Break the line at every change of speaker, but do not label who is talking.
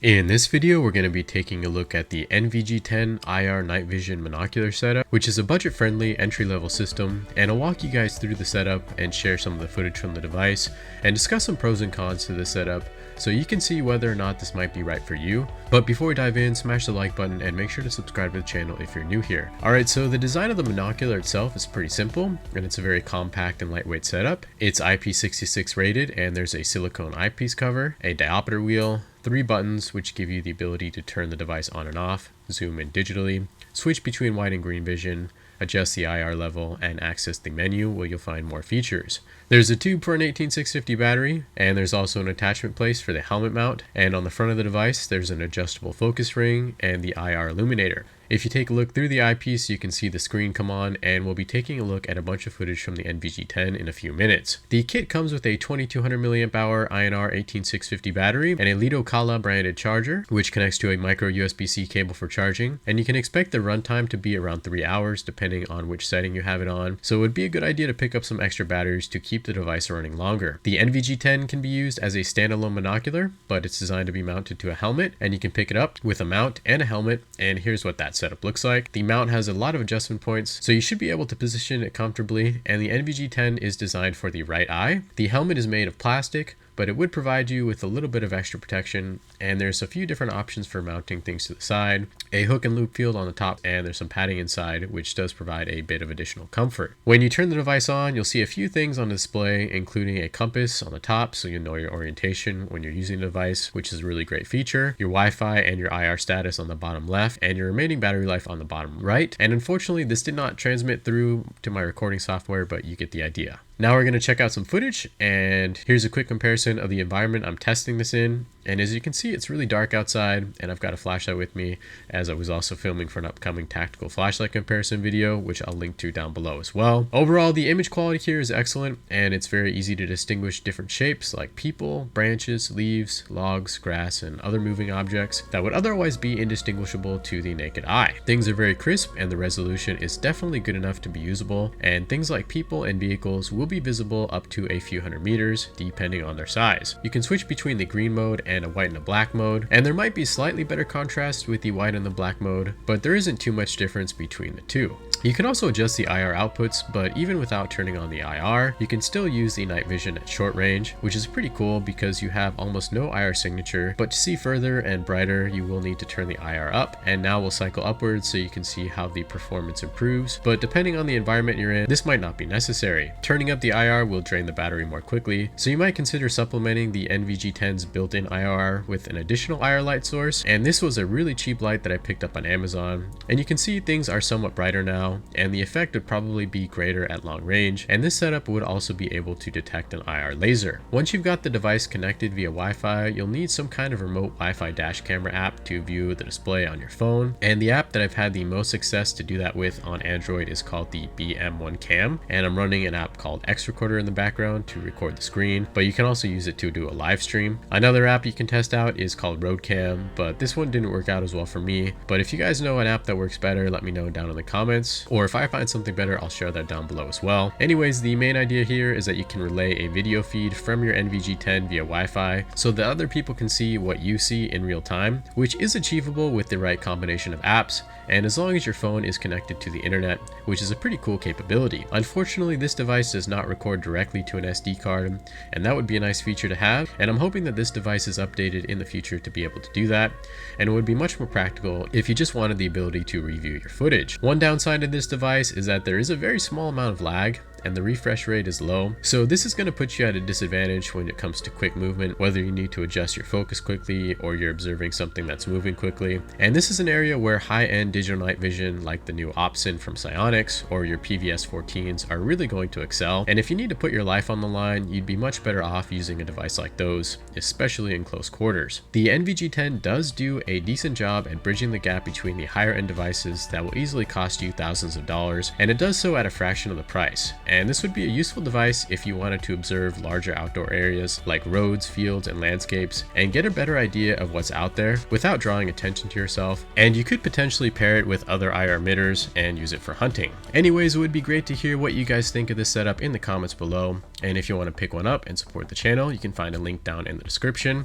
In this video, we're going to be taking a look at the NVG10 IR night vision monocular setup, which is a budget-friendly entry-level system, and I'll walk you guys through the setup and share some of the footage from the device and discuss some pros and cons to this setup so you can see whether or not this might be right for you. But before we dive in, smash the like button and make sure to subscribe to the channel if you're new here. Alright, so the design of the monocular itself is pretty simple, and it's a very compact and lightweight setup. It's IP66 rated, and there's a silicone eyepiece cover, a diopter wheel, 3 buttons which give you the ability to turn the device on and off, zoom in digitally, switch between white and green vision, adjust the IR level, and access the menu where you'll find more features. There's a tube for an 18650 battery, and there's also an attachment place for the helmet mount, and on the front of the device there's an adjustable focus ring and the IR illuminator. If you take a look through the eyepiece, you can see the screen come on, and we'll be taking a look at a bunch of footage from the NVG10 in a few minutes. The kit comes with a 2200 mAh INR 18650 battery and a Lido Kala branded charger, which connects to a micro USB-C cable for charging, and you can expect the runtime to be around 3 hours depending on which setting you have it on, so it would be a good idea to pick up some extra batteries to keep the device running longer. The NVG10 can be used as a standalone monocular, but it's designed to be mounted to a helmet, and you can pick it up with a mount and a helmet, and here's what that setup looks like. The mount has a lot of adjustment points, so you should be able to position it comfortably, and the NVG10 is designed for the right eye. The helmet is made of plastic, but it would provide you with a little bit of extra protection, and there's a few different options for mounting things to the side, a hook and loop field on the top, and there's some padding inside which does provide a bit of additional comfort. When you turn the device on, you'll see a few things on display, including a compass on the top so you know your orientation when you're using the device, which is a really great feature, your Wi-Fi and your IR status on the bottom left, and your remaining battery life on the bottom right. And unfortunately this did not transmit through to my recording software, but you get the idea. Now we're going to check out some footage, and here's a quick comparison of the environment I'm testing this in. And as you can see, it's really dark outside, and I've got a flashlight with me, as I was also filming for an upcoming tactical flashlight comparison video, which I'll link to down below as well. Overall, the image quality here is excellent, and it's very easy to distinguish different shapes like people, branches, leaves, logs, grass, and other moving objects that would otherwise be indistinguishable to the naked eye. Things are very crisp, and the resolution is definitely good enough to be usable, and things like people and vehicles will be visible up to a few hundred meters depending on their size. You can switch between the green mode and a white and a black mode, and there might be slightly better contrast with the white and the black mode, but there isn't too much difference between the two. You can also adjust the IR outputs, but even without turning on the IR, you can still use the night vision at short range, which is pretty cool because you have almost no IR signature, but to see further and brighter, you will need to turn the IR up, and now we'll cycle upwards so you can see how the performance improves, but depending on the environment you're in, this might not be necessary. Turning up the IR will drain the battery more quickly, so you might consider supplementing the NVG10's built-in IR with an additional IR light source, and this was a really cheap light that I picked up on Amazon, and you can see things are somewhat brighter now, and the effect would probably be greater at long range, and this setup would also be able to detect an IR laser. Once you've got the device connected via Wi-Fi, you'll need some kind of remote Wi-Fi dash camera app to view the display on your phone, and the app that I've had the most success to do that with on Android is called the BM1 Cam, and I'm running an app called X Recorder in the background to record the screen, but you can also use it to do a live stream. Another app you can test out is called Roadcam, but this one didn't work out as well for me, but if you guys know an app that works better, let me know down in the comments, or if I find something better, I'll share that down below as well. Anyways, the main idea here is that you can relay a video feed from your NVG10 via Wi-Fi so that other people can see what you see in real time, which is achievable with the right combination of apps, and as long as your phone is connected to the internet, which is a pretty cool capability. Unfortunately, this device does not record directly to an SD card, and that would be a nice feature to have, and I'm hoping that this device is updated in the future to be able to do that, and it would be much more practical if you just wanted the ability to review your footage. One downside of this device is that there is a very small amount of lag, and the refresh rate is low, so this is going to put you at a disadvantage when it comes to quick movement, whether you need to adjust your focus quickly or you're observing something that's moving quickly. And this is an area where high-end digital night vision like the new Opsin from Psyonix or your PVS-14s are really going to excel, and if you need to put your life on the line, you'd be much better off using a device like those, especially in close quarters. The NVG10 does do a decent job at bridging the gap between the higher-end devices that will easily cost you thousands of dollars, and it does so at a fraction of the price. And this would be a useful device if you wanted to observe larger outdoor areas like roads, fields, and landscapes and get a better idea of what's out there without drawing attention to yourself. And you could potentially pair it with other IR emitters and use it for hunting. Anyways, it would be great to hear what you guys think of this setup in the comments below. And if you want to pick one up and support the channel, you can find a link down in the description.